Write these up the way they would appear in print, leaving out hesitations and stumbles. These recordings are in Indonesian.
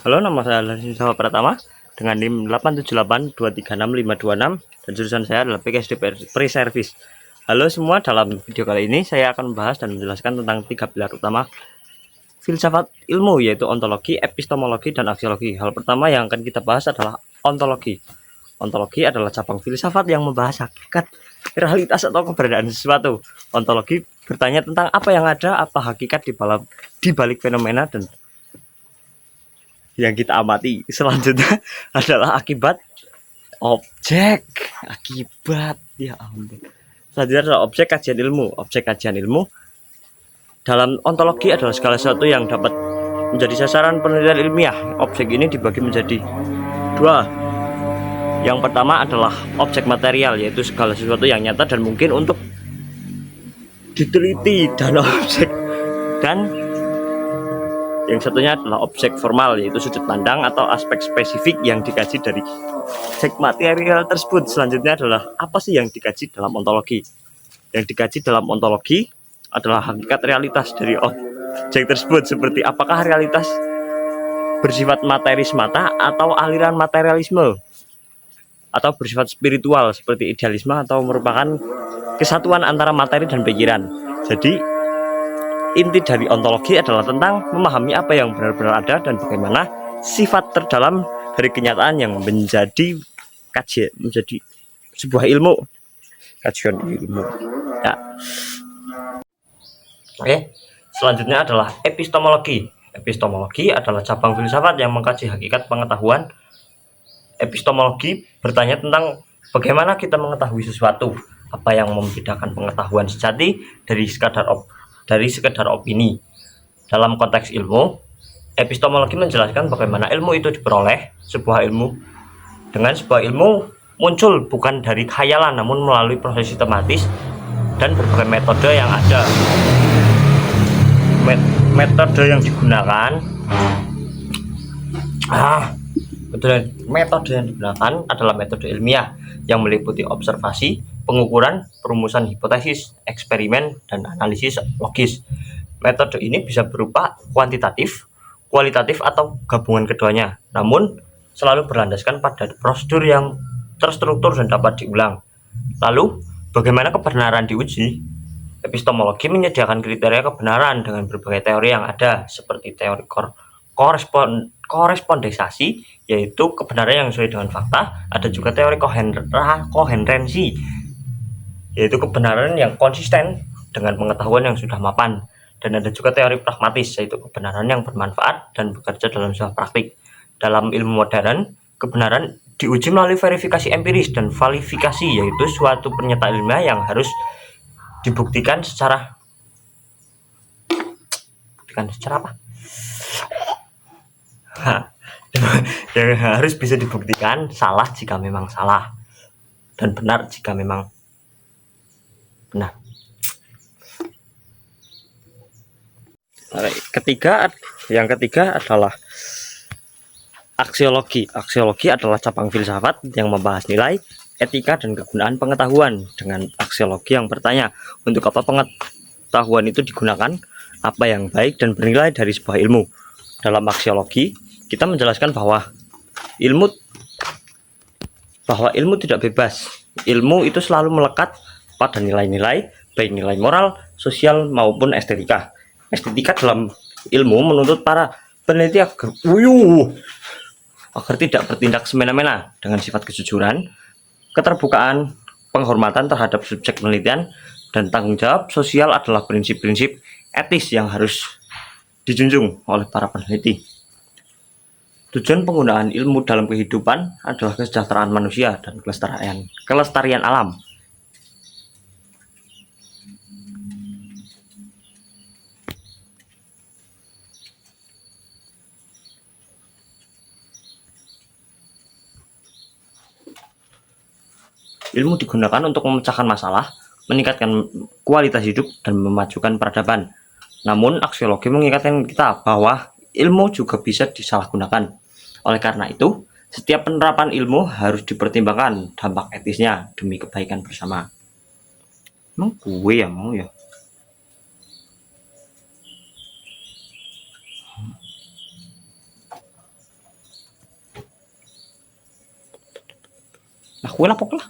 Halo, nama saya Lasih Pratama dengan NIM 878236526 dan jurusan saya adalah PKSD Pre-Service. Halo semua, dalam video kali ini saya akan membahas dan menjelaskan tentang 3 pilar utama filsafat ilmu, yaitu ontologi, epistemologi, dan aksiologi. Hal pertama yang akan kita bahas adalah ontologi. Ontologi adalah cabang filsafat yang membahas hakikat, realitas, atau keberadaan sesuatu. Ontologi bertanya tentang apa yang ada, apa hakikat di balik fenomena, dan yang kita amati. Selanjutnya adalah akibat, objek, akibat, ya ampun. Selanjutnya adalah objek kajian ilmu. Objek kajian ilmu dalam ontologi adalah segala sesuatu yang dapat menjadi sasaran penelitian ilmiah. Objek ini dibagi menjadi dua. Yang pertama adalah objek material, yaitu segala sesuatu yang nyata dan mungkin untuk diteliti, dan objek, dan yang satunya adalah objek formal, yaitu sudut pandang atau aspek spesifik yang dikaji dari objek material tersebut. Selanjutnya adalah apa sih yang dikaji dalam ontologi. Yang dikaji dalam ontologi adalah hakikat realitas dari objek tersebut, seperti apakah realitas bersifat materi semata atau aliran materialisme, atau bersifat spiritual seperti idealisme, atau merupakan kesatuan antara materi dan pikiran. Jadi inti dari ontologi adalah tentang memahami apa yang benar-benar ada dan bagaimana sifat terdalam dari kenyataan yang menjadi kajian, menjadi sebuah ilmu, kajian ilmu. Ya. Oke, selanjutnya adalah epistemologi. Epistemologi adalah cabang filsafat yang mengkaji hakikat pengetahuan. Epistemologi bertanya tentang bagaimana kita mengetahui sesuatu, apa yang membedakan pengetahuan sejati dari sekedar opini. Dalam konteks ilmu, epistemologi menjelaskan bagaimana ilmu itu diperoleh. Sebuah ilmu muncul bukan dari khayalan, namun melalui proses sistematis dan berbagai metode yang ada. Metode yang digunakan adalah metode ilmiah yang meliputi observasi, pengukuran, perumusan hipotesis, eksperimen, dan analisis logis. Metode ini bisa berupa kuantitatif, kualitatif, atau gabungan keduanya, namun selalu berlandaskan pada prosedur yang terstruktur dan dapat diulang. Lalu, bagaimana kebenaran diuji? Epistemologi menyediakan kriteria kebenaran dengan berbagai teori yang ada, seperti teori korespondensasi, yaitu kebenaran yang sesuai dengan fakta. Ada juga teori koherensi, yaitu kebenaran yang konsisten dengan pengetahuan yang sudah mapan. Dan ada juga teori pragmatis, yaitu kebenaran yang bermanfaat dan bekerja dalam sebuah praktik. Dalam ilmu modern, kebenaran diuji melalui verifikasi empiris dan valifikasi, yaitu suatu pernyataan ilmiah yang harus dibuktikan secara apa? Yang harus bisa dibuktikan salah jika memang salah dan benar jika memang benar. Yang ketiga adalah aksiologi. Aksiologi adalah cabang filsafat yang membahas nilai, etika, dan kegunaan pengetahuan. Dengan aksiologi yang bertanya, untuk apa pengetahuan itu digunakan, apa yang baik dan bernilai dari sebuah ilmu. Dalam aksiologi, kita menjelaskan bahwa ilmu tidak bebas. Ilmu itu selalu melekat pada nilai-nilai, baik nilai moral, sosial, maupun estetika. Estetika dalam ilmu menuntut para peneliti agar tidak bertindak semena-mena, dengan sifat kejujuran, keterbukaan, penghormatan terhadap subjek penelitian, dan tanggung jawab sosial adalah prinsip-prinsip etis yang harus dijunjung oleh para peneliti. Tujuan penggunaan ilmu dalam kehidupan adalah kesejahteraan manusia dan kelestarian alam. Ilmu digunakan untuk memecahkan masalah, meningkatkan kualitas hidup, dan memajukan peradaban. Namun, aksiologi mengingatkan kita bahwa ilmu juga bisa disalahgunakan. Oleh karena itu, setiap penerapan ilmu harus dipertimbangkan dampak etisnya demi kebaikan bersama. Emang gue yang mau ya? Nah, kue lapok lah.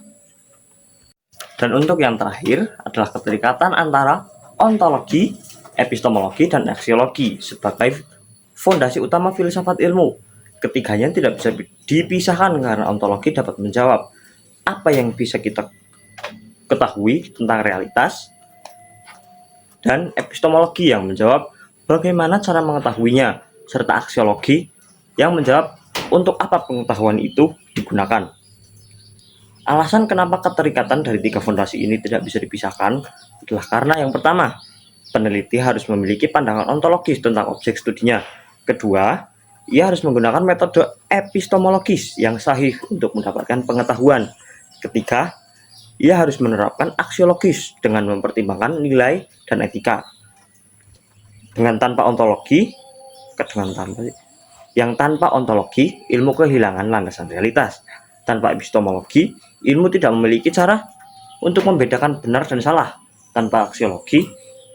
Dan untuk yang terakhir adalah keterikatan antara ontologi, epistemologi, dan aksiologi sebagai fondasi utama filsafat ilmu. Ketiganya tidak bisa dipisahkan karena ontologi dapat menjawab apa yang bisa kita ketahui tentang realitas, dan epistemologi yang menjawab bagaimana cara mengetahuinya, serta aksiologi yang menjawab untuk apa pengetahuan itu digunakan. Alasan kenapa keterikatan dari tiga fondasi ini tidak bisa dipisahkan adalah karena yang pertama, peneliti harus memiliki pandangan ontologis tentang objek studinya. Kedua, ia harus menggunakan metode epistemologis yang sahih untuk mendapatkan pengetahuan. Ketiga, ia harus menerapkan aksiologis dengan mempertimbangkan nilai dan etika. Dengan tanpa ontologi, tanpa ontologi, ilmu kehilangan landasan realitas. Tanpa epistemologi, ilmu tidak memiliki cara untuk membedakan benar dan salah. Tanpa aksiologi,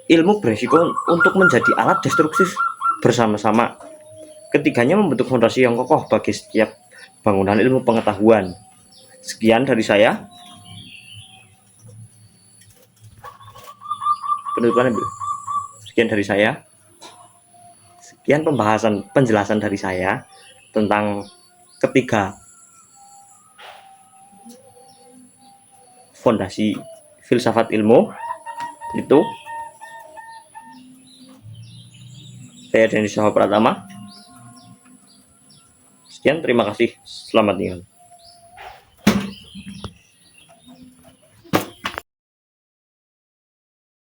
ilmu berisiko untuk menjadi alat destruktif bersama-sama. Ketiganya membentuk fondasi yang kokoh bagi setiap bangunan ilmu pengetahuan. Sekian dari saya. Penutupannya, sekian dari saya. Sekian penjelasan dari saya tentang ketiga fondasi filsafat ilmu itu. Saya Denis Pratama. Sekian, terima kasih. Selamat tinggal.